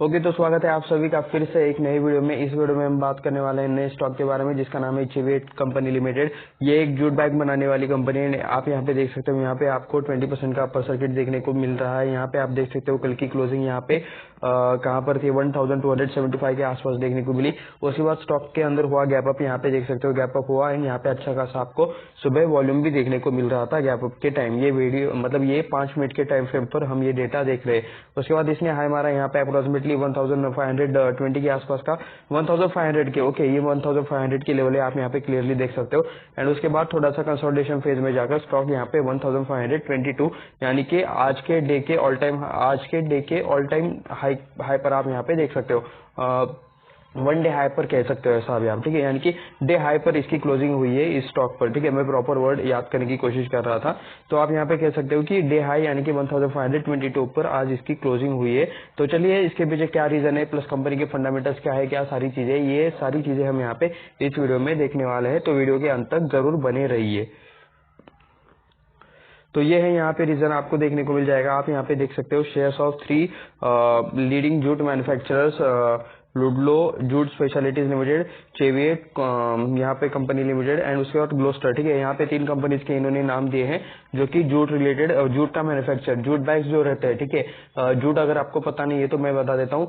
Okay, तो स्वागत है आप सभी का फिर से एक नई वीडियो में। इस वीडियो में हम बात करने वाले हैं नए स्टॉक के बारे में जिसका नाम है चिवेट कंपनी लिमिटेड। ये एक जूट बैग बनाने वाली कंपनी है। आप यहाँ पे देख सकते हो, यहाँ पे आपको 20% का अपर सर्किट देखने को मिल रहा है। यहाँ पे आप देख सकते हो कल की क्लोजिंग यहाँ पे कहाँ पर थी, 1275 के आसपास देखने को मिली। उसके बाद स्टॉक के अंदर हुआ गैप अप, यहाँ पे देख सकते हो गैप अप हुआ एंड यहाँ पे अच्छा खासा आपको सुबह वॉल्यूम भी देखने को मिल रहा था गैप अप के टाइम। ये वीडियो मतलब ये 5 मिनट के टाइम फ्रेम पर हम ये डेटा देख रहे हैं। उसके बाद इसने हाई मारा यहाँ पे अप्रोक्सीमेटली 1520 के आसपास का, 1500 के। ओके, ये 1500 की लेवल है, आप यहाँ पे क्लियरली देख सकते हो। एंड उसके बाद थोड़ा सा कंसोलिडेशन फेज में जाकर स्टॉक यहाँ पे 1522 यानी कि आज के डे के ऑल टाइम हाई पर आप यहाँ पे देख सकते हो। वन डे हाई पर कह सकते हो ऐसा भी आप, ठीक है, यानी कि डे हाई पर इसकी क्लोजिंग हुई है इस स्टॉक पर, ठीक है। मैं प्रॉपर वर्ड याद करने की कोशिश कर रहा था, तो आप यहाँ पे कह सकते हो कि डे हाई यानी कि 1522 पर आज इसकी क्लोजिंग हुई है। तो चलिए इसके पीछे क्या रीजन है, प्लस कंपनी के फंडामेंटल्स क्या है, क्या सारी चीजें, ये सारी चीजें हम यहाँ पे इस वीडियो में देखने वाले हैं। तो वीडियो के अंत तक जरूर बने रहिए। तो ये है यहाँ पे रीजन आपको देखने को मिल जाएगा। आप यहाँ पे देख सकते हो shares of 3 leading jute manufacturers, Ludlow jute specialities limited, Cheviot यहाँ पे कंपनी लिमिटेड एंड उसके बाद ग्लोस्टर, ठीक है। यहाँ पे 3 कंपनीज के इन्होंने नाम दिए हैं जो कि जूट रिलेटेड, जूट का मैन्युफैक्चर, जूट बैग्स जो रहते हैं, ठीक है। जूट अगर आपको पता नहीं है तो मैं बता देता हूँ।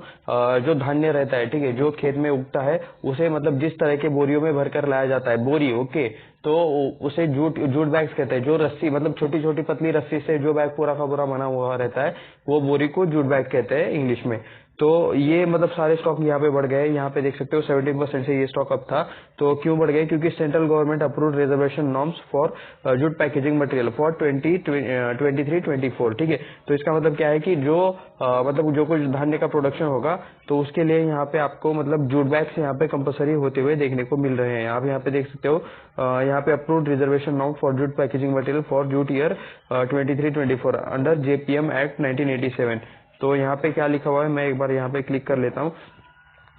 जो धान्य रहता है, ठीक है, जो खेत में उगता है उसे मतलब जिस तरह के बोरियों में भरकर लाया जाता है, बोरी, ओके, तो उसे जूट बैग्स कहते हैं। जो रस्सी मतलब छोटी छोटी पतली रस्सी से जो बैग पूरा का पूरा बना हुआ रहता है वो बोरी को जूट बैग कहते हैं इंग्लिश में। तो ये मतलब सारे स्टॉक यहाँ पे बढ़ गए। यहाँ पे देख सकते हो 17% से ये स्टॉक अप था। तो क्यों बढ़ गए? क्योंकि central government approved reservation norms for jute packaging material for 2023-24, ठीक है। तो इसका मतलब क्या है कि जो मतलब जो कुछ धान्य का प्रोडक्शन होगा तो उसके लिए यहाँ पे आपको मतलब जूट बैग्स यहाँ पे कंपलसरी होते हुए देखने को मिल रहे हैं। आप यहाँ पे देख सकते हो यहाँ पे approved reservation norm for jute packaging material for jute year 23-24 under JPM act 1987। तो यहाँ पे क्या लिखा हुआ है, मैं एक बार यहाँ पे क्लिक कर लेता हूँ।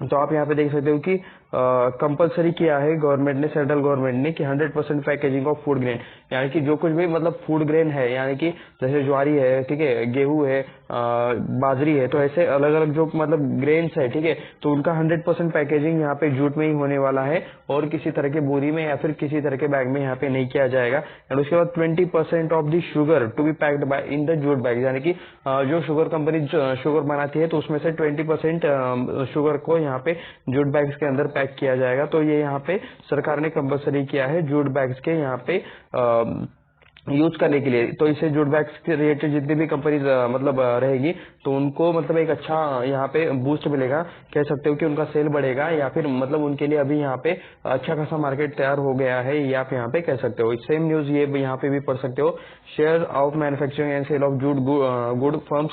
तो आप यहाँ पे देख सकते हो कि कंपलसरी किया है गवर्नमेंट ने, सेंट्रल गवर्नमेंट ने, कि 100% पैकेजिंग ऑफ फूड ग्रेन, यानी कि जो कुछ भी मतलब फूड ग्रेन है, यानी कि जैसे ज्वारी है, ठीक है, गेहूं है, बाजरी है, तो ऐसे अलग अलग जो मतलब ग्रेन्स है, ठीक है, तो उनका 100% पैकेजिंग यहाँ पे जूट में ही होने वाला है और किसी तरह के बोरी में या फिर किसी तरह के बैग में यहाँ पे नहीं किया जाएगा। एंड उसके बाद 20% of the sugar to be packed by in the jute bag, यानी कि जो शुगर कंपनी शुगर बनाती है तो उसमें से 20% शुगर को यहाँ पे जूट बैग्स के अंदर पैक किया जाएगा। तो ये यहाँ पे सरकार ने कंपलसरी किया है जूट बैग्स के यहाँ पे यूज करने के लिए। तो इससे जूट बैग्स के रिलेटेड जितनी भी कंपनीज मतलब रहेगी तो उनको मतलब एक अच्छा यहाँ पे बूस्ट मिलेगा, कह सकते हो कि उनका सेल बढ़ेगा, या फिर मतलब उनके लिए अभी यहाँ पे अच्छा खासा मार्केट तैयार हो गया है, ये आप यहाँ पे कह सकते हो। सेम न्यूज ये यहाँ पे भी पढ़ सकते हो। Share of manufacturing and sale of jute good firms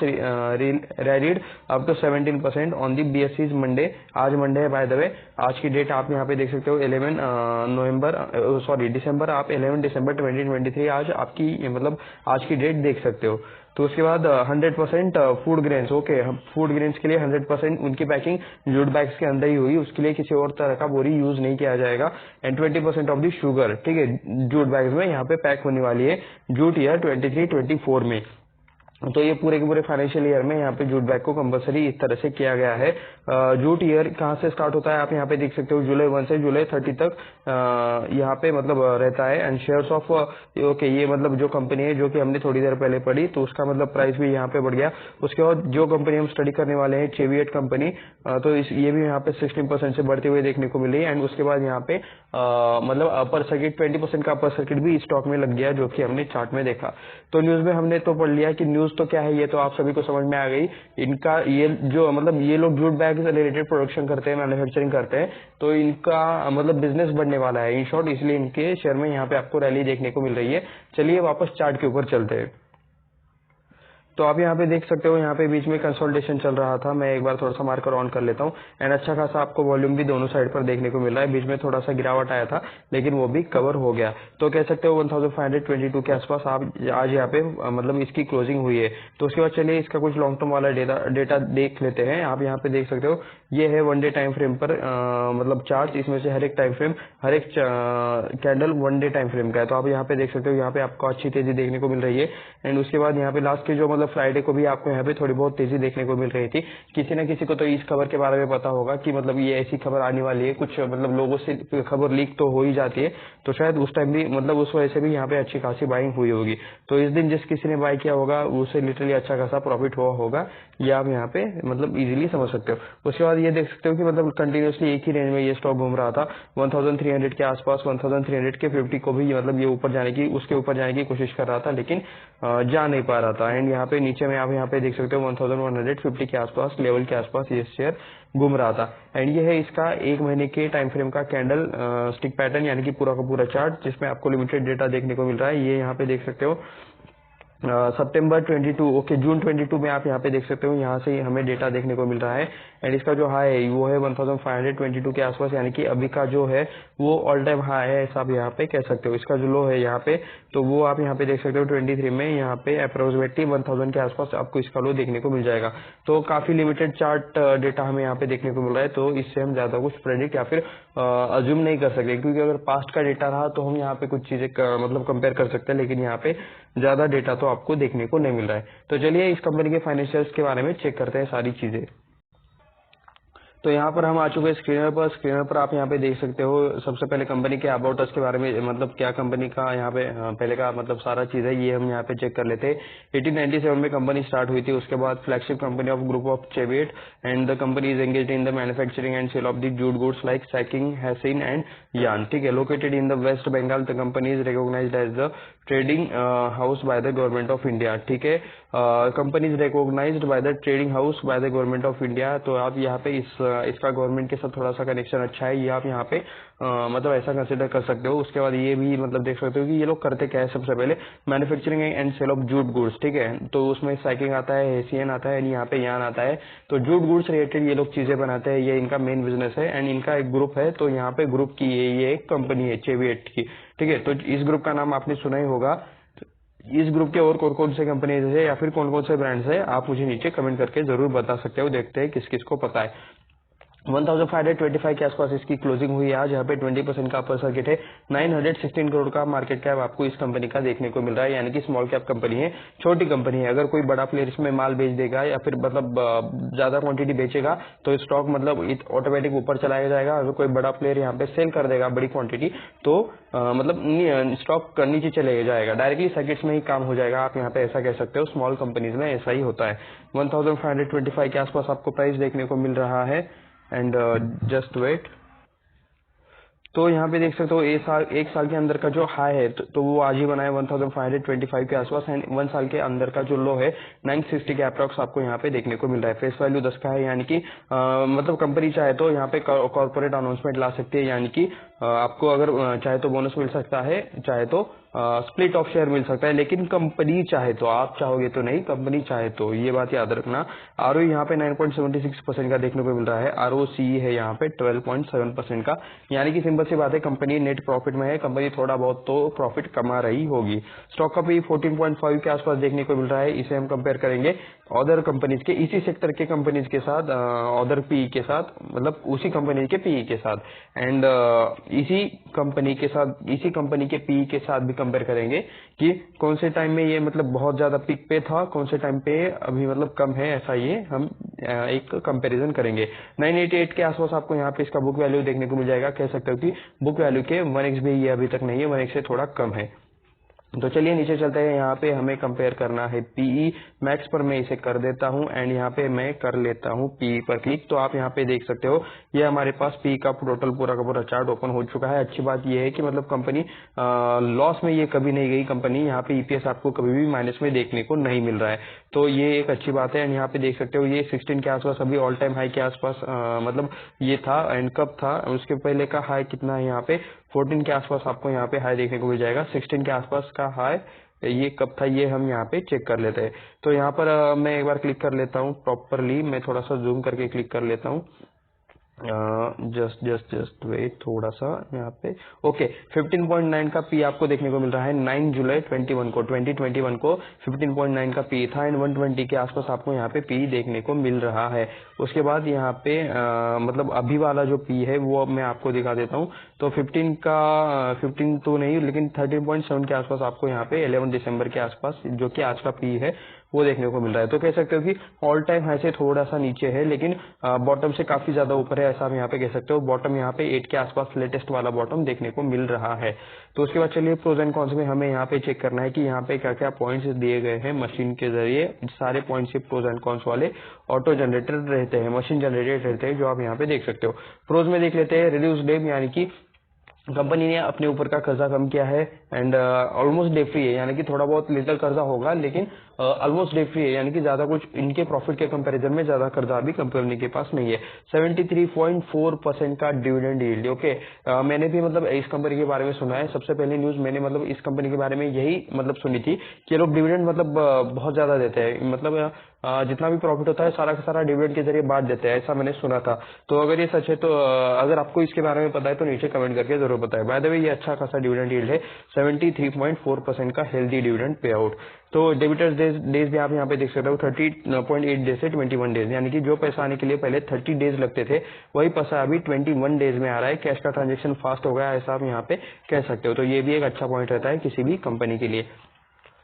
rallied up to 17% on the BSE's Monday. आज मंडे है बाय द वे। आज की डेट आप यहाँ पे देख सकते हो 11 दिसंबर, आप 11 दिसंबर 2023 आज आपकी मतलब आज की डेट देख सकते हो। तो उसके बाद 100% food grains, okay, food grains के लिए 100% उनकी पैकिंग जूट बैग्स के अंदर ही हुई, उसके लिए किसी और तरह का बोरी यूज नहीं किया जाएगा। एंड 20% ऑफ द शुगर, ठीक है, जूट बैग्स में यहाँ पे पैक होने वाली है जूट ईयर 23-24 में। तो ये पूरे के पूरे फाइनेंशियल ईयर में यहाँ पे जूट बैग को कंपलसरी इस तरह से किया गया है। जूट ईयर कहाँ से स्टार्ट होता है आप यहाँ पे देख सकते हो, जुलाई 1 से जुलाई 30 तक यहाँ पे मतलब रहता है। एंड शेयर्स ऑफ, ओके, ये मतलब जो कंपनी है जो कि हमने थोड़ी देर पहले पढ़ी तो उसका मतलब प्राइस भी यहाँ पे बढ़ गया। उसके बाद जो कंपनी हम स्टडी करने वाले हैं चेविएट कंपनी, तो ये भी यहाँ पे 16% से बढ़ते हुए देखने को मिली। एंड उसके बाद यहाँ पे मतलब अपर सर्किट 20% का अपर सर्किट भी स्टॉक में लग गया जो कि हमने चार्ट में देखा। तो न्यूज में हमने तो पढ़ लिया कि न्यूज तो क्या है, ये तो आप सभी को समझ में आ गई। इनका ये जो मतलब ये लोग जूट बैग से रिलेटेड प्रोडक्शन करते हैं, मैन्युफैक्चरिंग करते हैं, तो इनका मतलब बिजनेस बढ़ने वाला है इन शॉर्ट, इसलिए इनके शेयर में यहाँ पे आपको रैली देखने को मिल रही है। चलिए वापस चार्ट के ऊपर चलते हैं। तो आप यहाँ पे देख सकते हो, यहाँ पे बीच में कंसोलिडेशन चल रहा था। मैं एक बार थोड़ा सा मार्कर ऑन कर लेता हूँ। एंड अच्छा खासा आपको वॉल्यूम भी दोनों साइड पर देखने को मिल रहा है। बीच में थोड़ा सा गिरावट आया था लेकिन वो भी कवर हो गया। तो कह सकते हो 1522 के आसपास आप आज यहाँ पे मतलब इसकी क्लोजिंग हुई है। तो उसके बाद चलिए इसका कुछ लॉन्ग टर्म वाला डेटा देख लेते हैं। आप यहाँ पे देख सकते हो, ये है 1 डे टाइम फ्रेम पर मतलब चार्ट, इसमें से हर एक टाइम फ्रेम, हर एक कैंडल 1 डे टाइम फ्रेम का है। तो आप यहाँ पे देख सकते हो, यहाँ पे आपको अच्छी तेजी देखने को मिल रही है। एंड उसके बाद यहाँ पे लास्ट के जो मतलब मतलब फ्राइडे को भी आपको यहाँ पे थोड़ी बहुत तेजी देखने को मिल रही थी। किसी न किसी को तो इस खबर के बारे में पता होगा कि मतलब ये ऐसी खबर आने वाली है, कुछ मतलब लोगों से खबर लीक तो हो ही जाती है, तो शायद उस टाइम भी मतलब उस वजह से भी यहाँ पे अच्छी खासी बाइंग हुई होगी। तो इस दिन जिस किसी ने बाई किया होगा उसे लिटरली अच्छा खासा प्रॉफिट हुआ होगा, ये आप यहाँ पे मतलब इजीली समझ सकते हो। उसके बाद ये देख सकते हो कि मतलब कंटिन्यूसली एक ही रेंज में ये स्टॉक घूम रहा था 1300 के आसपास, 1300 के 50 को भी मतलब ये ऊपर जाने की, उसके ऊपर जाने की कोशिश कर रहा था, लेकिन जा नहीं पा रहा था। एंड यहाँ पे नीचे में आप यहाँ पे देख सकते हो 1150 के आसपास लेवल के आसपास ये शेयर घूम रहा था। एंड ये है इसका एक महीने के टाइम फ्रेम का कैंडल स्टिक पैटर्न, यानी कि पूरा का पूरा चार्ट, जिसमें आपको लिमिटेड डेटा देखने को मिल रहा है। ये यहाँ पे देख सकते हो सितंबर 22, ओके जून 22 में आप यहाँ पे देख सकते हो, यहाँ से हमें डेटा देखने को मिल रहा है। एंड इसका जो हाई है वो है 1522 के आसपास, यानी कि अभी का जो है वो ऑल टाइम हाई है, ऐसा आप यहाँ पे कह सकते हो। इसका जो लो है यहाँ पे, तो वो आप यहाँ पे देख सकते हो 23 में, यहाँ पे अप्रोक्सीमेटली 1000 के आसपास आपको इसका लो देखने को मिल जाएगा। तो काफी लिमिटेड चार्ट डेटा हमें यहाँ पे देखने को मिल रहा है, तो इससे हम ज्यादा कुछ प्रेडिक्ट या फिर अज्यूम नहीं कर सकते, क्योंकि अगर पास्ट का डेटा रहा तो हम यहाँ पे कुछ चीजें मतलब कंपेयर कर सकते हैं, लेकिन यहाँ पे ज्यादा डेटा तो आपको देखने को नहीं मिल रहा है। तो चलिए इस कंपनी के फाइनेंशियल्स के बारे में चेक करते हैं सारी चीजें। तो यहाँ पर हम आ चुके हैं स्क्रीनर पर आप यहाँ पे देख सकते हो सबसे पहले कंपनी के अबाउट अस के बारे में, मतलब क्या कंपनी का यहाँ पे पहले का मतलब सारा चीज है, ये हम यहाँ पे चेक कर लेते हैं। 1897 में कंपनी स्टार्ट हुई थी, उसके बाद flagship company of group of Cheviot, and the company is engaged in the manufacturing and sale of the jute goods like sacking, hessian and yarn, ठीक है। Located in the West Bengal, the company is recognised as the trading house by the government of India, ठीक है। Company is recognised by the trading house by the government of India. तो आप यहाँ पे इसका government के साथ थोड़ा सा कनेक्शन अच्छा है, ये आप यहाँ पे मतलब ऐसा कंसिडर कर सकते हो। उसके बाद ये भी मतलब देख सकते हो कि ये लोग करते क्या है। सबसे पहले manufacturing and sale of jute goods, ठीक है, तो उसमें साइकिंग आता है, हेसियन आता है, यहाँ पे यान आता है। तो जूट गुड्स रिलेटेड ये लोग चीजें बनाते हैं, ये इनका मेन बिजनेस है। एंड इनका एक ग्रुप है, तो यहाँ पे ग्रुप की ये एक कंपनी है चेवियट की, ठीक है। तो इस ग्रुप का नाम आपने सुना ही होगा। इस ग्रुप के और कौन कौन से कंपनीज है या फिर कौन कौन से ब्रांड्स है, आप मुझे नीचे कमेंट करके जरूर बता सकते हो, देखते हैं किस किस को पता है। 1525 के आसपास इसकी क्लोजिंग हुई आज, यहाँ पे 20% का अपर सर्किट है। 916 करोड़ का मार्केट कैप आपको इस कंपनी का देखने को मिल रहा है, यानी कि स्मॉल कैप कंपनी है, छोटी कंपनी है। अगर कोई बड़ा प्लेयर इसमें माल बेच देगा या फिर मतलब ज्यादा क्वांटिटी बेचेगा तो स्टॉक मतलब ऑटोमेटिक ऊपर चलाया जाएगा। अगर कोई बड़ा प्लेयर यहाँ पे सेल कर देगा बड़ी क्वांटिटी तो मतलब स्टॉक नीचे चले जाएगा, डायरेक्टली सर्किट्स में ही काम हो जाएगा। आप यहाँ पे ऐसा कह सकते हो, स्मॉल कंपनीज में ऐसा ही होता है। 1525 के आसपास आपको प्राइस देखने को मिल रहा है। एंड जस्ट वेट, तो यहाँ पे देख सकते हो एक साल के अंदर का जो हाई है तो वो आज ही बना है 1525 के आसपास। एंड 1 साल के अंदर का जो लो है 960 के अप्रॉक्स आपको यहाँ पे देखने को मिल रहा है। फेस वैल्यू 10 का है, यानी कि मतलब कंपनी चाहे तो यहाँ पे कॉर्पोरेट अनाउंसमेंट ला सकती है, यानी कि आपको अगर चाहे तो बोनस मिल सकता है, चाहे तो स्प्लिट ऑफ शेयर मिल सकता है, लेकिन कंपनी चाहे तो, आप चाहोगे तो नहीं, कंपनी चाहे तो, ये बात याद रखना। आरओ यहाँ पे 9.76% का देखने को मिल रहा है, आरओसी है यहाँ पे 12.7% का, यानी कि सिंपल सी बात है कंपनी नेट प्रॉफिट में है, कंपनी थोड़ा बहुत तो प्रॉफिट कमा रही होगी। स्टॉक का भी 14.5 के आसपास देखने को मिल रहा है। इसे हम कंपेयर करेंगे अदर कंपनीज के, इसी सेक्टर के कंपनीज के साथ, अदर पीई के साथ, मतलब उसी कंपनी के पीई के साथ, एंड इसी कंपनी के पीई के साथ भी कंपेयर करेंगे कि कौन से टाइम में ये मतलब बहुत ज्यादा पिक पे था, कौन से टाइम पे अभी मतलब कम है, ऐसा ये हम एक कंपैरिजन करेंगे। 988 के आसपास आपको यहाँ पे इसका बुक वैल्यू देखने को मिल जाएगा। कह सकते हो कि बुक वैल्यू के 1x भी ये अभी तक नहीं है, 1x से थोड़ा कम है। तो चलिए नीचे चलते हैं। यहाँ पे हमें कंपेयर करना है पीई मैक्स पर, मैं इसे कर देता हूँ एंड यहाँ पे मैं कर लेता हूँ पीई पर क्लिक। तो आप यहाँ पे देख सकते हो ये हमारे पास पीई का टोटल पूरा का पूरा चार्ट ओपन हो चुका है। अच्छी बात ये है कि मतलब कंपनी लॉस में ये कभी नहीं गई कंपनी, यहाँ पे ईपीएस आपको कभी भी माइनस में देखने को नहीं मिल रहा है, तो ये एक अच्छी बात है। एंड यहाँ पे देख सकते हो ये 16 के आसपास अभी ऑल टाइम हाई के आसपास मतलब ये था। एंड कब था, उसके पहले का हाई कितना है, यहाँ पे 14 के आसपास आपको यहाँ पे हाई देखने को मिल जाएगा। 16 के आसपास का हाई ये कब था, ये हम यहाँ पे चेक कर लेते हैं। तो यहाँ पर मैं एक बार क्लिक कर लेता हूँ प्रॉपरली, मैं थोड़ा सा जूम करके क्लिक कर लेता हूँ। जस्ट वेट थोड़ा सा यहाँ पे, ओके 15.9 का पी आपको देखने को मिल रहा है 9 जुलाई 2021 को 15.9 का पी था। एंड 120 के आसपास आपको यहाँ पे पी देखने को मिल रहा है। उसके बाद यहाँ पे मतलब अभी वाला जो पी है वो अब मैं आपको दिखा देता हूँ। तो 15 तो नहीं, लेकिन 13.7 के आसपास आपको यहाँ पे 11 दिसंबर के आसपास जो कि आज का पी है वो देखने को मिल रहा है। तो कह सकते हो कि ऑल टाइम हाई से थोड़ा सा नीचे है, लेकिन बॉटम से काफी ज्यादा ऊपर है, ऐसा आप यहाँ पे कह सकते हो। बॉटम यहाँ पे 8 के आसपास लेटेस्ट वाला बॉटम देखने को मिल रहा है। तो उसके बाद चलिए प्रोज एंड कॉन्स में हमें यहाँ पे चेक करना है कि यहाँ पे क्या क्या पॉइंट्स दिए गए हैं मशीन के जरिए। सारे पॉइंट्स के प्रोज एंड कॉन्स वाले ऑटो जनरेटेड रहते हैं, मशीन जनरेटेड रहते हैं, जो आप यहाँ पे देख सकते हो। प्रोज में देख लेते हैं रिड्यूस डेट, यानी कि कंपनी ने अपने ऊपर का कर्जा कम किया है एंड ऑलमोस्ट डे फ्री है, यानी कि थोड़ा बहुत लिटिल कर्जा होगा लेकिन ऑलमोस्ट डे फ्री है, यानी कि ज्यादा कुछ इनके प्रॉफिट के कंपैरिजन में ज्यादा कर्जा अभी कंपनी के पास नहीं है। 73.4% का डिविडेंड यील्ड। ओके, मैंने भी मतलब इस कंपनी के बारे में सुना है। सबसे पहले न्यूज मैंने मतलब इस कंपनी के बारे में यही मतलब सुनी थी कि ये लोग डिविडेंड मतलब बहुत ज्यादा देते हैं, मतलब जितना भी प्रॉफिट होता है सारा का सारा डिविडेंड के जरिए बांट देते हैं, ऐसा मैंने सुना था। तो अगर ये सच है तो अगर आपको इसके बारे में पता है तो नीचे कमेंट करके जरूर बताएं। बाय द वे ये अच्छा खासा डिविडेंड यील्ड है, 73.4% का हेल्दी डिविडेंड पे आउट। तो डेबिटर्स डेज भी आप यहाँ पे देख सकते हो, 30.8 डेज से 21 डेज, यानी कि जो पैसा आने के लिए पहले 30 डेज लगते थे वही पैसा अभी 21 डेज में आ रहा है। कैश का ट्रांजेक्शन फास्ट हो गया, ऐसा आप यहाँ पे कह सकते हो। तो ये भी एक अच्छा पॉइंट रहता है किसी भी कंपनी के लिए।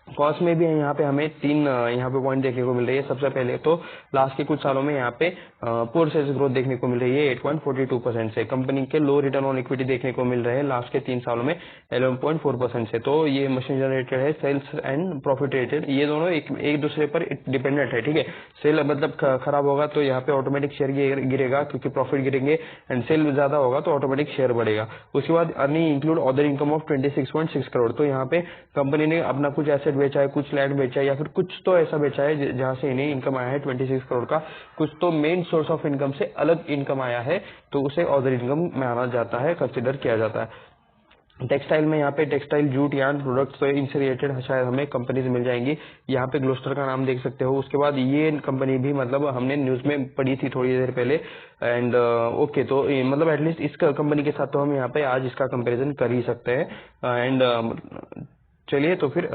कॉस्ट में भी यहाँ पे हमें तीन यहाँ पे पॉइंट देखने को मिल रही है। सबसे पहले तो लास्ट के कुछ सालों में यहाँ पे पुअर सेल्स ग्रोथ देखने को मिल रही है 8.42% से। कंपनी के लो रिटर्न ऑन इक्विटी देखने को मिल रहे हैं लास्ट के 3 सालों में 11.4% से। तो ये मशीन जनरेटेड है, सेल्स एंड प्रॉफिट रेटेड, ये दोनों एक दूसरे पर डिपेंडेंट है, ठीक है। सेल मतलब खराब होगा तो यहाँ पे ऑटोमेटिक शेयर गिरेगा क्योंकि प्रॉफिट गिरेंगे, एंड सेल ज्यादा होगा तो ऑटोमेटिक शेयर बढ़ेगा। उसके बाद earning include other income of 26.6 crore. तो यहाँ पे कंपनी ने अपना कुछ एसेट बेचा है, कुछ लैंड बेचा है, या फिर कुछ तो ऐसा बेचा है जहां से इन्हें इनकम आया है 26 करोड़ का। कुछ तो मेन सोर्स ऑफ इनकम से अलग इनकम आया है, तो उसे अदर इनकम माना जाता है, कंसिडर किया जाता है। टेक्सटाइल में यहाँ पे टेक्सटाइल जूट यार्न प्रोडक्ट्स तो इनसे रिलेटेड शायद हमें कंपनीज मिल जाएंगी। यहाँ पे ग्लोस्टर का नाम देख सकते हो। उसके बाद ये कंपनी भी मतलब हमने न्यूज में पढ़ी थी थोड़ी देर पहले, एंड ओके, तो मतलब एटलीस्ट इस कंपनी के साथ तो हम यहाँ पे आज इसका कंपैरिजन कर ही सकते हैं। एंड चलिए तो फिर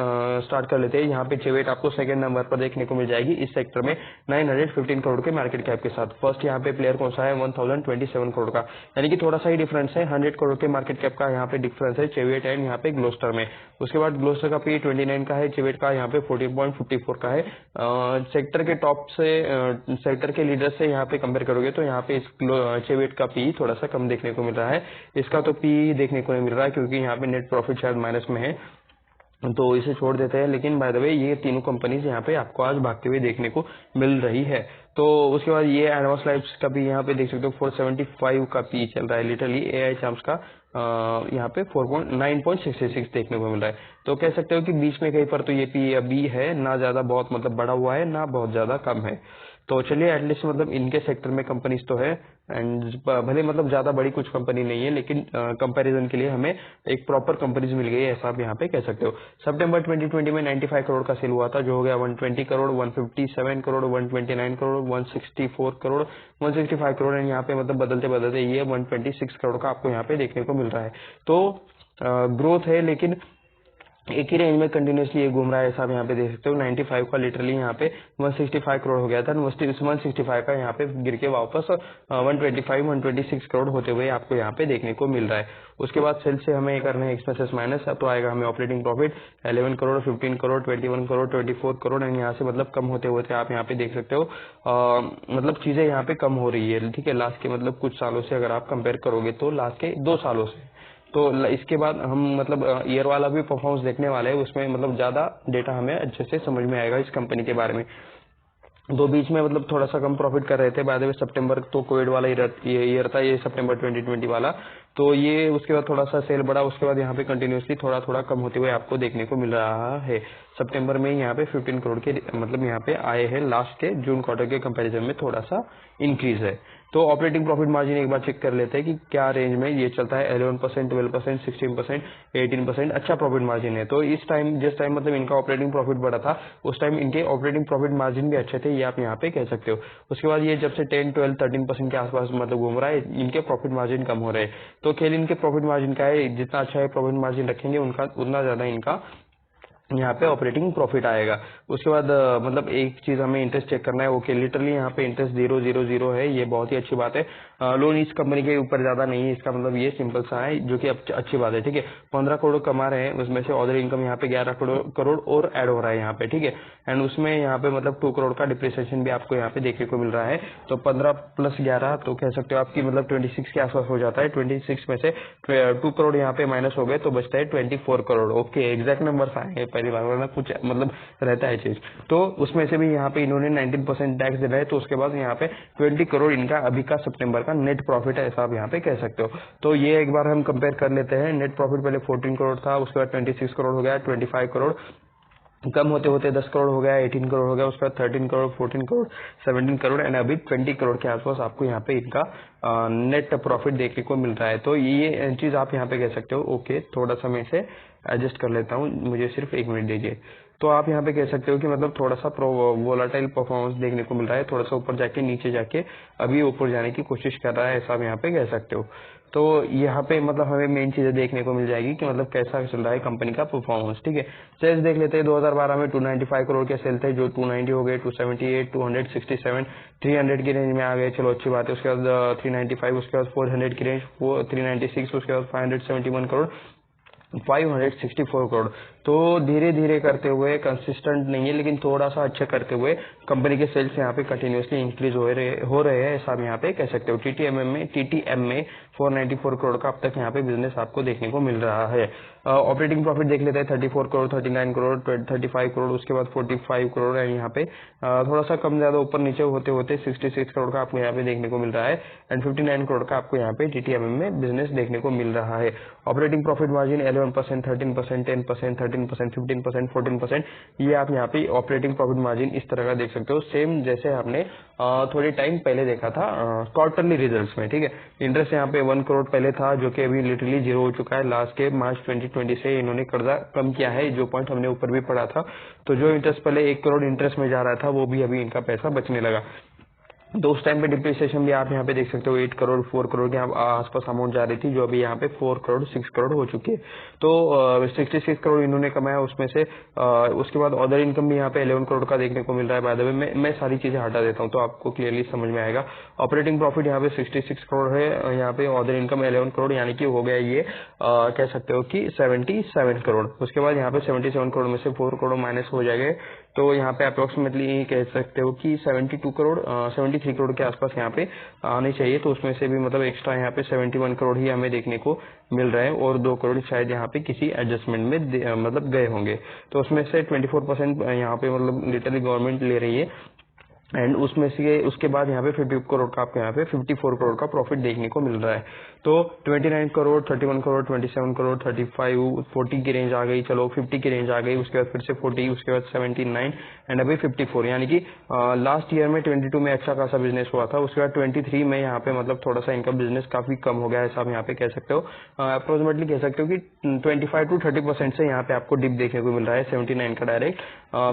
स्टार्ट कर लेते हैं। यहाँ पे चेवेट आपको सेकंड नंबर पर देखने को मिल जाएगी इस सेक्टर में 915 करोड़ के मार्केट कैप के साथ। फर्स्ट यहाँ पे प्लेयर कौन सा है, 1027 करोड़ का, यानी कि थोड़ा सा ही डिफरेंस है, 100 करोड़ के मार्केट कैप का यहाँ पे डिफरेंस है चेवेट एंड यहाँ पे ग्लोस्टर में। उसके बाद ग्लोस्टर का पी 29 का है, चेवेट का यहाँ पे 14.54 का है। सेक्टर के टॉप से सेक्टर के लीडर से यहाँ पे कंपेयर करोगे तो यहाँ पे इस चेवेट का पी थोड़ा सा कम देखने को मिल रहा है। इसका तो पी देखने को नहीं मिल रहा है क्योंकि यहाँ पे नेट प्रॉफिट शायद माइनस में है, तो इसे छोड़ देते हैं। लेकिन बाय द वे ये तीनों कंपनीज यहाँ पे आपको आज भागते हुए देखने को मिल रही है। तो उसके बाद ये एडवांस लाइफ्स का भी यहाँ पे देख सकते हो 475 का पी चल रहा है लिटरली। एआई चार्म्स का यहाँ पे 9.66 देखने को मिल रहा है। तो कह सकते हो कि बीच में कहीं पर तो ये पी अभी है, ना ज्यादा बहुत मतलब बढ़ा हुआ है, ना बहुत ज्यादा कम है। तो चलिए एटलीस्ट मतलब इनके सेक्टर में कंपनीज तो है, एंड भले मतलब ज्यादा बड़ी कुछ कंपनी नहीं है, लेकिन कंपैरिजन के लिए हमें एक प्रॉपर कंपनीज मिल गई है, ऐसा आप यहाँ पे कह सकते हो। सितंबर 2020 में 95 करोड़ का सेल हुआ था, जो हो गया 120 करोड़, 157 करोड़, 129 करोड़, 164 करोड़, 165 करोड़, एंड यहाँ पे मतलब बदलते बदलते ये 126 करोड़ का आपको यहाँ पे देखने को मिल रहा है। तो ग्रोथ है, लेकिन एक ही रेंज में कंटिन्यूसली ये घूम रहा है, ऐसा आप यहाँ पे देख सकते हो। 95 का लिटरली यहाँ पे 165 करोड़ हो गया था, 165 का यहाँ पे गिर के वापस 126 करोड़ होते हुए आपको यहाँ पे देखने को मिल रहा है। उसके बाद सेल्स से हमें करना है एक्सपेंसेस माइनस, तो आएगा हमें operating profit 11 crore, 15 crore, 21 crore, 24 crore, and यहाँ से मतलब कम होते होते आप यहाँ पे देख सकते हो मतलब चीजें यहाँ पे कम हो रही है, ठीक है। लास्ट के मतलब कुछ सालों से अगर आप कंपेयर करोगे तो लास्ट के 2 सालों से, तो इसके बाद हम मतलब ईयर वाला भी परफॉर्मेंस देखने वाले हैं, उसमें मतलब ज्यादा डेटा हमें अच्छे से समझ में आएगा इस कंपनी के बारे में। दो बीच में मतलब थोड़ा सा कम प्रॉफिट कर रहे थे, बाद में सितंबर तो कोविड वाला ईयर था, ये सितंबर 2020 वाला, तो ये उसके बाद थोड़ा सा सेल बढ़ा, उसके बाद यहाँ पे कंटिन्यूसली थोड़ा थोड़ा कम होते हुए आपको देखने को मिल रहा है। सितंबर में यहाँ पे 15 करोड़ के मतलब यहाँ पे आए हैं, लास्ट के जून क्वार्टर के कंपैरिजन में थोड़ा सा इंक्रीज है। तो ऑपरेटिंग प्रॉफिट मार्जिन एक बार चेक कर लेते हैं कि क्या रेंज में ये चलता है। 11%, 12%, 16%, 18%, अच्छा प्रॉफिट मार्जिन है। तो इस टाइम जिस टाइम मतलब इनका ऑपरेटिंग प्रॉफिट बढ़ा था उस टाइम इनके ऑपरेटिंग प्रॉफिट मार्जिन भी अच्छे थे, ये आप यहाँ पे कह सकते हो। उसके बाद ये जब से 10, 12, 13% के आसपास मतलब घूम रहा है, इनके प्रॉफिट मार्जिन कम हो रहे हैं। तो खेल इनके प्रॉफिट मार्जिन का है, जितना अच्छा है प्रॉफिट मार्जिन रखेंगे उनका उतना ज्यादा इनका यहाँ पे ऑपरेटिंग प्रॉफिट आएगा। उसके बाद मतलब एक चीज हमें इंटरेस्ट चेक करना है। ओके, लिटरली यहाँ पे इंटरेस्ट 000 है, ये बहुत ही अच्छी बात है। लोन इस कंपनी के ऊपर ज्यादा नहीं है, इसका मतलब ये सिंपल सा है, जो कि अच्छी बात है। ठीक है, 15 करोड़ कमा रहे हैं, उसमें से अदर इनकम यहाँ पे 11 करोड़ और ऐड हो रहा है यहाँ पे। ठीक है, एंड उसमें यहाँ पे मतलब 2 करोड़ का डिप्रिसिएशन भी आपको यहाँ पे देखने को मिल रहा है। तो 15 प्लस 11 तो कह सकते हो आपकी मतलब 26 के आसपास हो जाता है। 26 में से 2 करोड़ यहाँ पे माइनस हो गए तो बचता है 24 करोड़। ओके, एग्जैक्ट नंबर आएंगे पहली बार, वरना कुछ मतलब रहता है चीज। तो उसमें से भी यहाँ पे इन्होंने 19% टैक्स दिया है। तो उसके बाद यहाँ पे 20 करोड़ इनका अभी का सितंबर का नेट प्रॉफिट है, ऐसा आप यहाँ पे कह सकते हो। तो ये एक बार हम कंपेयर कर लेते हैं। नेट प्रॉफिट पहले 14 करोड़ था, उसके बाद 26 करोड़ हो गया, 25 करोड़ कम होते होते 10 करोड़ हो गया, 18 करोड़ हो गया, उसके बाद 13 करोड़, 14 करोड़, 17 करोड़ एंड अभी 20 करोड़ के आसपास आपको यहाँ पे इनका नेट प्रॉफिट देखने को मिल रहा है। तो ये चीज आप यहाँ पे कह सकते हो। ओके, थोड़ा सा मैं इसे एडजस्ट कर लेता हूँ, मुझे सिर्फ 1 मिनट दीजिए। तो आप यहाँ पे कह सकते हो कि मतलब थोड़ा सा वोलाटाइल परफॉर्मेंस देखने को मिल रहा है, थोड़ा सा ऊपर जाके नीचे जाके अभी ऊपर जाने की कोशिश कर रहा है, ऐसा आप यहाँ पे कह सकते हो। तो यहाँ पे मतलब हमें मेन चीजें देखने को मिल जाएगी कि मतलब कैसा चल रहा है कंपनी का परफॉर्मेंस। ठीक है, सेल्स देख लेते हैं। 2012 में 295 करोड़ के सेल थे, जो 290 हो गए, 278, 267, 300 की रेंज में आ गए, चलो अच्छी बात है। उसके बाद 395, उसके बाद 400 की रेंज, 396, उसके बाद 571 करोड़, 564 करोड़। तो धीरे धीरे करते हुए, कंसिस्टेंट नहीं है लेकिन थोड़ा सा अच्छा करते हुए कंपनी के सेल्स यहाँ पे कंटिन्यूसली इंक्रीज हो रहे हैं, ऐसा आप यहाँ पे कह सकते हो। टीटीएम में 494 करोड़ का अब तक यहाँ पे बिजनेस आपको देखने को मिल रहा है। ऑपरेटिंग प्रॉफिट देख लेते हैं। 34 करोड़, 39 करोड़, 35 करोड़, उसके बाद 45 करोड़ है यहाँ पे। थोड़ा सा कम ज्यादा ऊपर नीचे होते होते 66 करोड़ का आपको यहाँ पे देखने को मिल रहा है एंड 59 करोड़ का आपको यहाँ पे टीटीएमएम में बिजनेस देखने को मिल रहा है। ऑपरेटिंग प्रॉफिट मार्जिन 11%, 13%, 10%, 13%, 15%, 14%, ये आप यहाँ पे ऑपरेटिंग प्रॉफिट मार्जिन इस तरह का देख सकते हो, सेम जैसे आपने थोड़ी टाइम पहले देखा था क्वार्टरली रिजल्ट्स में। ठीक है, इंटरेस्ट यहाँ पे 1 करोड़ पहले था, जो कि अभी लिटरली जीरो हो चुका है। लास्ट के मार्च 2020 से इन्होंने कर्जा कम किया है, जो पॉइंट हमने ऊपर भी पढ़ा था। तो जो इंटरेस्ट पहले 1 करोड़ इंटरेस्ट में जा रहा था, वो भी अभी इनका पैसा बचने लगा। तो उस टाइम पे डिप्रिसिएशन भी आप यहाँ पे देख सकते हो, 8 करोड़ 4 करोड़ के आसपास अमाउंट जा रही थी, जो अभी यहाँ पे 4 करोड़ 6 करोड़ हो चुकी है। तो 66 करोड़ इन्होंने कमाया उसमें से। उसके बाद अदर इनकम भी यहाँ पे 11 करोड़ का देखने को मिल रहा है। बाय द वे मैं सारी चीजें हटा देता हूँ तो आपको क्लियरली समझ में आएगा। ऑपरेटिंग प्रॉफिट यहाँ पे 66 करोड़ है, यहाँ पे अदर इनकम 11 करोड़, यानी कि हो गया ये कह सकते हो कि 77 करोड़। उसके बाद यहाँ पे 77 करोड़ में से 4 करोड़ माइनस हो जाएंगे, तो यहाँ पे अप्रोक्सीमेटली कह सकते हो कि 72 करोड़ 73 करोड़ के आसपास यहाँ पे आने चाहिए। तो उसमें से भी मतलब एक्स्ट्रा यहाँ पे 71 करोड़ ही हमें देखने को मिल रहा है और 2 करोड़ शायद यहाँ पे किसी एडजस्टमेंट में मतलब गए होंगे। तो उसमें से 24% यहाँ पे मतलब लिटरली गवर्नमेंट ले रही है एंड उसमें से उसके बाद यहाँ पे 50 करोड़ का आपको यहाँ पे 54 करोड़ का प्रॉफिट देखने को मिल रहा है। तो 29 करोड़, 31 करोड़, 27 करोड़, 35, 40 की रेंज आ गई, चलो 50 की रेंज आ गई, उसके बाद फिर से 40, उसके बाद 79 एंड अभी 54, यानी कि लास्ट ईयर में 22 में अच्छा खासा बिजनेस हुआ था। उसके बाद 23 में यहाँ पे मतलब थोड़ा सा इनका बिजनेस काफी कम हो गया है, ऐसा आप यहाँ पे कह सकते हो। अप्रोक्सीमेटली कह सकते हो कि 25 to 30% से यहाँ पे आपको डिप देखने को मिल रहा है। 79 का डायरेक्ट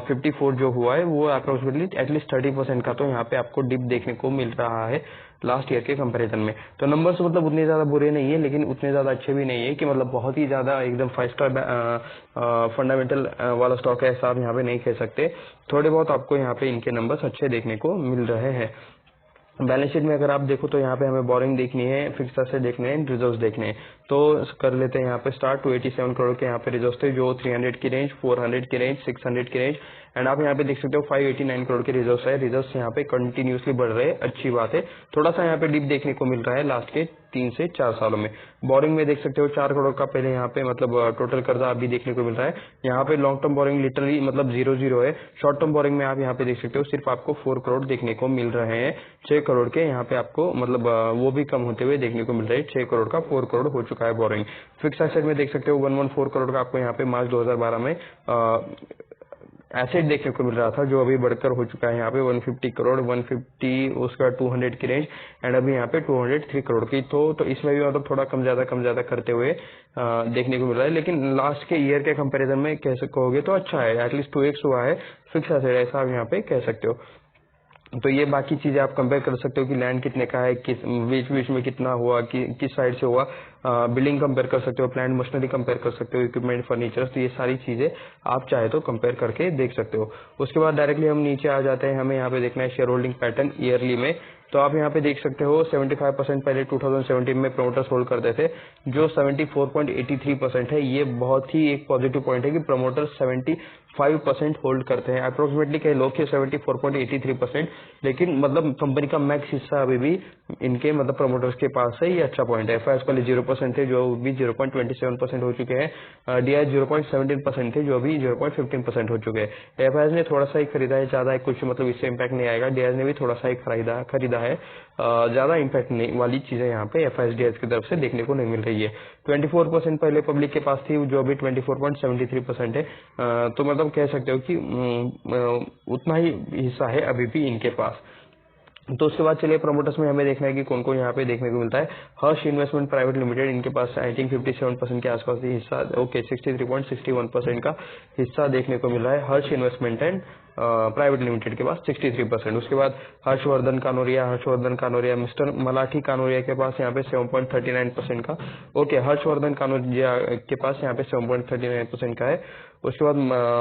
54 जो हुआ है वो अप्रोक्सीमेटली एटलीस्ट 30% का तो यहाँ पे आपको डिप देखने को मिल रहा है लास्ट ईयर के कंपैरिजन में। तो नंबर्स मतलब उतने ज्यादा बुरे नहीं है लेकिन उतने ज्यादा अच्छे भी नहीं है कि मतलब बहुत ही ज्यादा एकदम 5 स्टार फंडामेंटल वाला स्टॉक है, ऐसा आप यहाँ पे नहीं कह सकते। थोड़े बहुत आपको यहाँ पे इनके नंबर्स अच्छे देखने को मिल रहे हैं। बैलेंस शीट में अगर आप देखो तो यहाँ पे हमें बोरिंग देखनी है, फिक्स एसेट देखने हैं, रिजर्व्स देखने हैं। तो कर लेते हैं यहाँ पे स्टार्ट। 287 करोड़ के यहाँ पे रिजर्व्स थे, जो 300 की रेंज, 400 की रेंज, 600 की रेंज एंड आप यहाँ पे देख सकते हो 589 करोड़ के रिजर्व्स है। रिजर्व्स यहाँ पे कंटिन्यूसली बढ़ रहे हैं, अच्छी बात है। थोड़ा सा यहाँ पे डिप देखने को मिल रहा है लास्ट के 3 से 4 सालों में। बोरिंग में देख सकते हो 4 करोड़ का पहले यहाँ पे मतलब टोटल कर्जा अभी देखने को मिल रहा है। यहाँ पे लॉन्ग टर्म बोरिंग लिटरली मतलब 0 है। शॉर्ट टर्म बोरिंग में आप यहाँ पे देख सकते हो सिर्फ आपको 4 करोड़ देखने को मिल रहे हैं। 6 करोड़ के यहाँ पे आपको मतलब वो भी कम होते हुए देखने को मिल रहे हैं। 6 करोड़ का 4 करोड़ हो चुका है बोरिंग। फिक्स एसेट में देख सकते हो 114 करोड़ का आपको यहाँ पे मार्च 2012 में एसेट देखने को मिल रहा था, जो अभी बढ़कर हो चुका है यहाँ पे 150 करोड़, 150, उसके बाद 200 की रेंज एंड अभी यहाँ पे 203 करोड़ की। तो इसमें भी मतलब थोड़ा कम ज्यादा करते हुए देखने को मिल रहा है, लेकिन लास्ट के ईयर के कंपैरिजन में कह कहोगे तो अच्छा है, एटलीस्ट 2x हुआ है फिक्स एसेट, ऐसा आप यहाँ पे कह सकते हो। तो ये बाकी चीजें आप कंपेयर कर सकते हो कि लैंड कितने का है, किस बीच बीच में कितना हुआ, किस साइड से हुआ, बिल्डिंग कंपेयर कर सकते हो, प्लांट मशीनरी कंपेयर कर सकते हो, इक्विपमेंट फर्नीचर, तो ये सारी चीजें आप चाहे तो कंपेयर करके देख सकते हो। उसके बाद डायरेक्टली हम नीचे आ जाते हैं, हमें यहाँ पे देखना है शेयर होल्डिंग पैटर्न ईयरली में। तो आप यहाँ पे देख सकते हो 75% पहले 2017 में प्रमोटर्स होल्ड करते थे, जो 74.83% है। ये बहुत ही एक पॉजिटिव पॉइंट है कि प्रमोटर्स 75% होल्ड करते हैं। अप्रोक्सीमेटली कई लोग के 74.83%, लेकिन मतलब कंपनी का मैक्स हिस्सा अभी भी इनके मतलब प्रमोटर्स के पास है। ये अच्छा पॉइंट है। एफआईएस पहले 0% थे, जो भी 0.27% हो चुके हैं। डीआई 0.17% थे, जो अभी 0.15% हो चुके हैं। एफआईएस ने थोड़ा सा ही खरीदा है, ज्यादा कुछ मतलब इससे इम्पैक्ट नहीं आएगा। डीआई ने भी थोड़ा सा ही खरीदा है। ज्यादा इम्पैक्ट नहीं वाली चीजें यहाँ पे एफआईएस डीआई की तरफ से देखने को नहीं मिल रही है। 24% पहले पब्लिक के पास थी, जो अभी 24.73% है। तो मतलब कह सकते हो कि उतना ही हिस्सा है अभी भी इनके पास। तो उसके बाद चलिए प्रमोटर्स में हमें देखना है कि कौन कौन यहाँ पे देखने को मिलता है। हर्ष इन्वेस्टमेंट प्राइवेट लिमिटेड, इनके पास आई थिंक 57% के आसपास ही हिस्सा, ओके 63.61% का हिस्सा देखने को मिल रहा है हर्ष इन्वेस्टमेंट एंड प्राइवेट लिमिटेड के पास 63%। उसके बाद हर्षवर्धन कानोरिया मिस्टर मलाठी कानोरिया के पास यहाँ पे 7.39% का, ओके हर्षवर्धन कानोरिया के पास यहाँ पे 7.39% का है। उसके बाद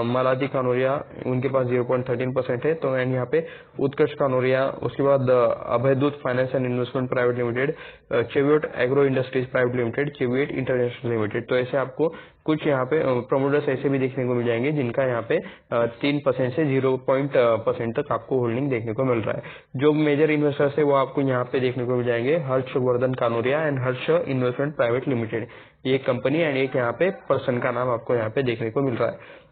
मलाठी कानोरिया उनके पास 0.13% है। तो एंड यहाँ पे उत्कर्ष कानोरिया, उसके बाद Abhaydoot finance and investment private limited, Cheviot agro industries private limited, Cheviot international limited. तो ऐसे आपको कुछ यहाँ पे प्रमोटर्स ऐसे भी देखने को मिल जाएंगे जिनका यहाँ पे 3% से 0% तक आपको होल्डिंग देखने को मिल रहा है। जो मेजर इन्वेस्टर्स है वो आपको यहाँ पे देखने को मिल जाएंगे Harshvardhan Kanoria and Harsh investment private limited, ये कंपनी एंड एक यहाँ पे पर्सन का नाम आपको यहाँ पे देखने को मिल रहा है।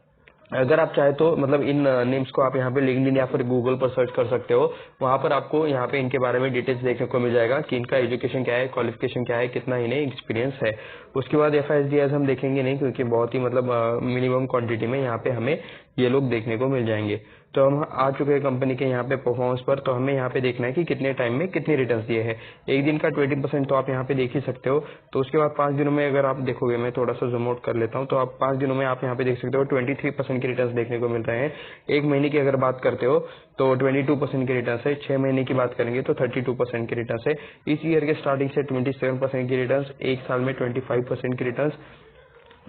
अगर आप चाहे तो मतलब इन नेम्स को आप यहाँ पे लिंक्डइन या फिर गूगल पर सर्च कर सकते हो। वहां पर आपको यहाँ पे इनके बारे में डिटेल्स देखने को मिल जाएगा कि इनका एजुकेशन क्या है, क्वालिफिकेशन क्या है, कितना इन्हें एक्सपीरियंस है। उसके बाद एफआईएसडीएस हम देखेंगे नहीं, क्योंकि बहुत ही मतलब मिनिमम क्वांटिटी में यहाँ पे हमें ये लोग देखने को मिल जाएंगे। तो हम आ चुके हैं कंपनी के यहाँ पे परफॉर्मेंस पर। तो हमें यहाँ पे देखना है कि कितने टाइम में कितने रिटर्न्स दिए हैं। एक दिन का 20% तो आप यहाँ पे देख ही सकते हो। तो उसके बाद 5 दिनों में अगर आप देखोगे, मैं थोड़ा सा जूम आउट कर लेता हूँ, तो आप 5 दिनों में आप यहाँ पे देख सकते हो 23% के रिटर्न्स देखने को मिल रहे हैं। एक महीने की अगर बात करते हो तो 22% के रिटर्न्स है। 6 महीने की बात करेंगे तो 32% के रिटर्न्स है। इस ईयर के स्टार्टिंग से 27% की रिटर्न्स, एक साल में 25% की रिटर्न्स,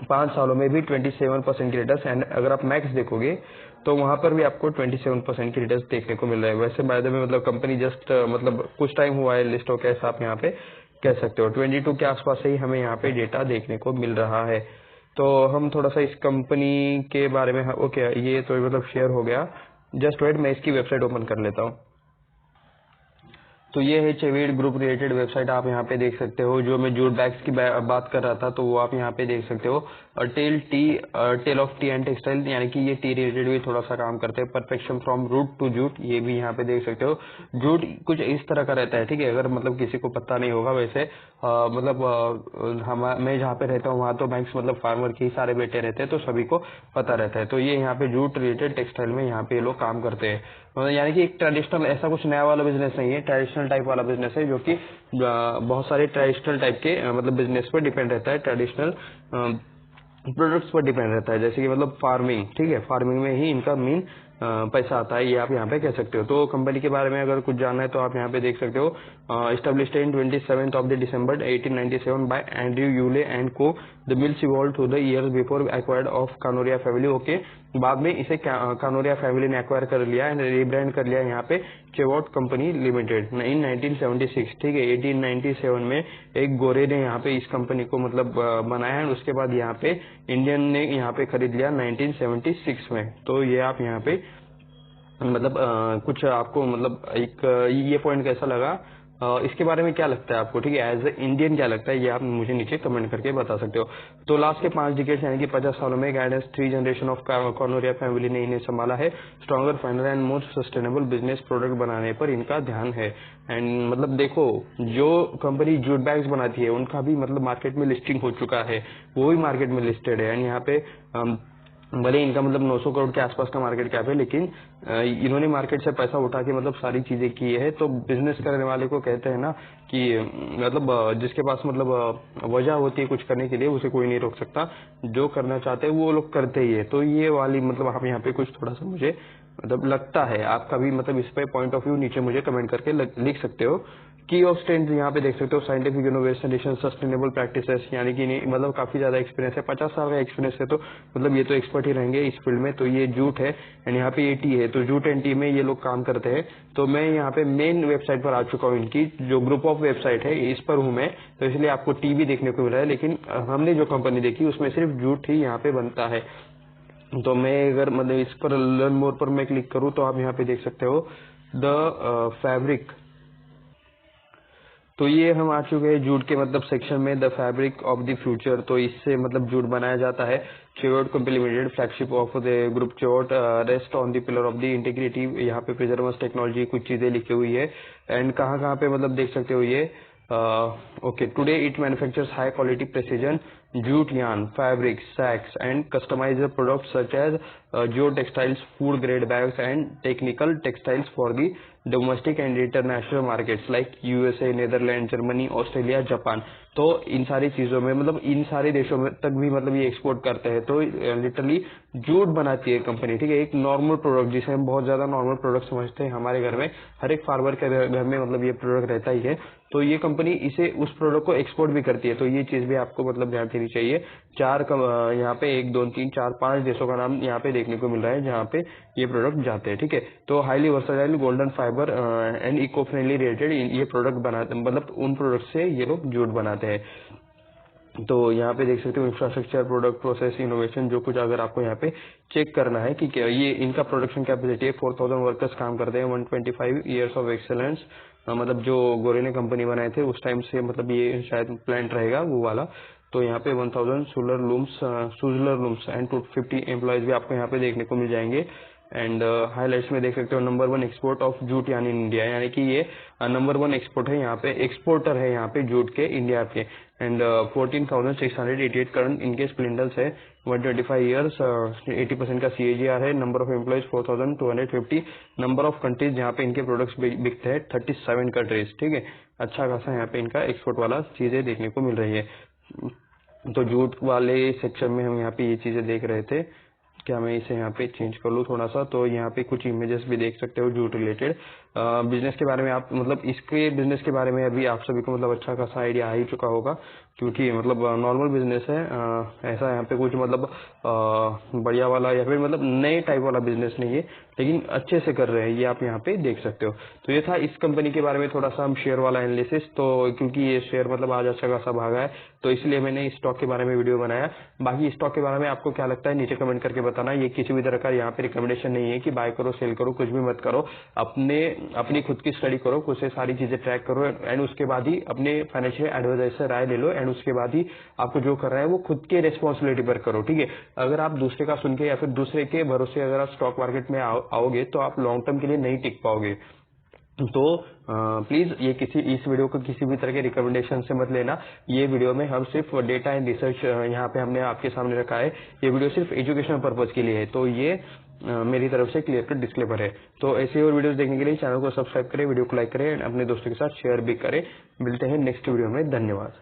5 सालों में भी 27% की रिटर्न्स। एंड अगर आप मैक्स देखोगे तो वहां पर भी आपको 27% की रिटर्न्स देखने को मिल रहा है। वैसे बाय द वे मतलब कंपनी जस्ट मतलब कुछ टाइम हुआ है लिस्ट होकर, ऐसा आप यहाँ पे कह सकते हो। 22 के आसपास से ही हमें यहाँ पे डेटा देखने को मिल रहा है। तो हम थोड़ा सा इस कंपनी के बारे में, ओके ये तो मतलब शेयर हो गया। जस्ट वेट, मैं इसकी वेबसाइट ओपन कर लेता हूँ। तो ये है चेवियट ग्रुप रिलेटेड वेबसाइट, आप यहाँ पे देख सकते हो। जो मैं जूट बैग्स की बात कर रहा था तो वो आप यहाँ पे देख सकते हो। Tale of tea and textile, यानी कि ये टी रिलेटेड भी थोड़ा सा काम करते हैं। Perfection from root to jute, ये भी यहाँ पे देख सकते हो। जूट कुछ इस तरह का रहता है, ठीक है। अगर मतलब किसी को पता नहीं होगा, वैसे मैं जहाँ पे रहता हूँ वहाँ तो मैक्स मतलब फार्मर के ही सारे बेटे रहते हैं, तो सभी को पता रहता है। तो ये यहाँ पे जूट रिलेटेड टेक्सटाइल में यहाँ पे लोग काम करते हैं। यानी कि एक ट्रेडिशनल, ऐसा कुछ नया वाला बिजनेस नहीं है, ट्रेडिशनल टाइप वाला बिजनेस है, जो कि बहुत सारे ट्रेडिशनल टाइप के मतलब बिजनेस पर डिपेंड रहता है, ट्रेडिशनल प्रोडक्ट्स पर डिपेंड रहता है। जैसे कि मतलब फार्मिंग, ठीक है, फार्मिंग में ही इनका मेन पैसा आता है, ये आप यहाँ पे कह सकते हो। तो कंपनी के बारे में अगर कुछ जानना है तो आप यहाँ पे देख सकते हो। Established in 27th of December 1897 by Andrew Ule and Co. The mills evolved through the years before acquired of Kanoria family. Okay, बाद में इसे कानोरिया फैमिली ने एक्वायर कर लिया एंड रीब्रांड कर लिया यहाँ पे चेवॉट कंपनी लिमिटेड इन 1976, ठीक है। 1897 में एक गोरे ने यहाँ पे इस कंपनी को मतलब बनाया है। उसके बाद यहाँ पे इंडियन ने यहाँ पे खरीद लिया 1976 में। तो ये आप यहाँ पे मतलब कुछ आपको मतलब एक ये पॉइंट कैसा लगा, इसके बारे में क्या लगता है आपको, ठीक है, एज ए इंडियन क्या लगता है, ये आप मुझे नीचे कमेंट करके बता सकते हो। तो लास्ट के 5 डिकेड्स यानी कि 50 सालों में गाइडेंस 3 जनरेशन ऑफ कॉर्नोरिया फैमिली ने इन्हें संभाला है। Stronger, final and more sustainable business product बनाने पर इनका ध्यान है। एंड मतलब देखो, जो कंपनी जूट बैग्स बनाती है उनका भी मतलब मार्केट में लिस्टिंग हो चुका है, वो भी मार्केट में लिस्टेड है। एंड यहाँ पे भले इनका मतलब 900 करोड़ के आसपास का मार्केट कैप है, लेकिन इन्होंने मार्केट से पैसा उठा के मतलब सारी चीजें की है। तो बिजनेस करने वाले को कहते हैं ना कि मतलब जिसके पास मतलब वजह होती है कुछ करने के लिए, उसे कोई नहीं रोक सकता। जो करना चाहते हैं वो लोग करते ही है। तो ये वाली मतलब आप यहाँ पे कुछ थोड़ा सा मुझे मतलब लगता है आपका भी मतलब इस पे पॉइंट ऑफ व्यू नीचे मुझे कमेंट करके लिख सकते हो। की ऑफ स्ट्रेंथ यहाँ पे देख सकते हो, साइंटिफिक इनोवेशन, सस्टेनेबल प्रैक्टिसेस, यानी कि नहीं मतलब काफी ज्यादा एक्सपीरियंस है, 50 साल का एक्सपीरियंस है, तो मतलब ये तो एक्सपर्ट ही रहेंगे इस फील्ड में। तो ये जूट है एंड यहाँ पे ये टी है, तो जूट एंड टी में ये लोग काम करते हैं। तो मैं यहाँ पे मेन वेबसाइट पर आ चुका हूँ, इनकी जो ग्रुप ऑफ वेबसाइट है इस पर हूँ मैं, तो इसलिए आपको टी भी देखने को मिला है, लेकिन हमने जो कंपनी देखी उसमें सिर्फ जूट ही यहाँ पे बनता है। तो मैं अगर मतलब इस पर लर्न मोर पर मैं क्लिक करूँ तो आप यहाँ पे देख सकते हो द फैब्रिक। तो ये हम आ चुके हैं जूट के मतलब सेक्शन में, the fabric of the future. तो इससे मतलब जूट बनाया जाता है। Cheviot company limited, flagship of the group Cheviot, rest on the pillar of the integrity. यहाँ पे प्रिजर्वेंस टेक्नोलॉजी कुछ चीजें लिखी हुई है एंड कहाँ कहाँ पे मतलब देख सकते हो ये। Okay, today it manufactures high quality precision jute yarn, fabrics, sacks, and customized products such as geotextiles, food grade bags, and technical textiles for the domestic and international markets like USA, Netherlands, Germany, Australia, Japan. तो इन सारी चीजों में मतलब इन सारे देशों में तक भी मतलब ये एक्सपोर्ट करते हैं। तो लिटरली जूट बनाती है कंपनी, ठीक है, एक नॉर्मल प्रोडक्ट जिसे हम बहुत ज्यादा नॉर्मल प्रोडक्ट समझते हैं हमारे घर में, हर एक फार्मर के घर में मतलब ये प्रोडक्ट रहता ही है। तो ये कंपनी इसे उस प्रोडक्ट को एक्सपोर्ट भी करती है। तो ये चीज भी आपको मतलब ध्यान देनी चाहिए। यहाँ पे 1 2 3 4 5 देशों का नाम यहाँ पे देखने को मिल रहा है जहाँ पे ये प्रोडक्ट जाते हैं, ठीक है। तो highly versatile, golden fibre and eco friendly related ये प्रोडक्ट बनाते, मतलब उन प्रोडक्ट से ये लोग जूट बनाते हैं। तो यहाँ पे देख सकते हो इंफ्रास्ट्रक्चर, प्रोडक्ट, प्रोसेस, इनोवेशन, जो कुछ अगर आपको यहाँ पे चेक करना है कि क्या ये इनका प्रोडक्शन कैपेसिटी है, 4000 वर्कर्स काम करते हैं, 125 ईयर्स ऑफ एक्सेलेंस। मतलब जो गोरे ने कंपनी बनाए थे उस टाइम से मतलब ये शायद प्लांट रहेगा वो वाला। तो यहाँ पे 1000 solar looms, Sulzer looms and 250 employees भी आपको यहाँ पे देखने को मिल जाएंगे। एंड हाईलाइट्स में देख सकते हो नंबर 1 एक्सपोर्ट ऑफ जूट यानी इंडिया, यानी कि ये नंबर 1 एक्सपोर्ट है यहाँ पे, एक्सपोर्टर है यहाँ पे जूट के इंडिया के। एंड 14,688 करंट इनके स्प्लिंडल्स है, 125 ईयर्स, 80% का CAGR है, number of employees 4250, number of countries जहाँ पे इनके प्रोडक्ट्स बिकते हैं 37 कंट्रीज, ठीक है। अच्छा खासा यहाँ पे इनका एक्सपोर्ट वाला चीजें देखने को मिल रही है। तो जूट वाले सेक्शन में हम यहाँ पे ये चीजें देख रहे थे। क्या मैं इसे यहाँ पे चेंज कर लूँ थोड़ा सा, तो यहाँ पे कुछ इमेजेस भी देख सकते हो जूट रिलेटेड। बिजनेस के बारे में आप मतलब इसके बिजनेस के बारे में अभी आप सभी को मतलब अच्छा खासा आइडिया आ ही चुका होगा, क्योंकि मतलब नॉर्मल बिजनेस है। ऐसा यहाँ पे कुछ मतलब बढ़िया वाला या फिर मतलब नए टाइप वाला बिजनेस नहीं है, लेकिन अच्छे से कर रहे हैं, ये आप यहाँ पे देख सकते हो। तो ये था इस कंपनी के बारे में थोड़ा सा हम शेयर वाला एनालिसिस। तो क्योंकि ये शेयर मतलब आज अच्छा खासा भागा है, तो इसलिए मैंने इस स्टॉक के बारे में वीडियो बनाया। बाकी स्टॉक के बारे में आपको क्या लगता है नीचे कमेंट करके बताना। ये किसी भी तरह का यहाँ पे रिकमेंडेशन नहीं है कि बाय करो, सेल करो, कुछ भी मत करो। अपनी खुद की स्टडी करो, खुद से सारी चीजें ट्रैक करो एंड उसके बाद ही अपने फाइनेंशियल एडवाइजर से राय ले लो एंड उसके बाद ही आपको जो कर रहा है वो खुद के रेस्पॉन्सिबिलिटी पर करो, ठीक है। अगर आप दूसरे का सुन के या फिर दूसरे के भरोसे अगर आप स्टॉक मार्केट में आओगे तो आप लॉन्ग टर्म के लिए नहीं टिक पाओगे। तो प्लीज ये इस वीडियो को किसी भी तरह के रिकमेंडेशन से मत लेना। ये वीडियो में हम सिर्फ डेटा एंड रिसर्च यहाँ पे हमने आपके सामने रखा है। ये वीडियो सिर्फ एजुकेशनल पर्पज के लिए है, तो ये मेरी तरफ से क्लियर कट डिस्क्लेमर है। तो ऐसे और वीडियोस देखने के लिए चैनल को सब्सक्राइब करें, वीडियो को लाइक करें, अपने दोस्तों के साथ शेयर भी करें। मिलते हैं नेक्स्ट वीडियो में, धन्यवाद।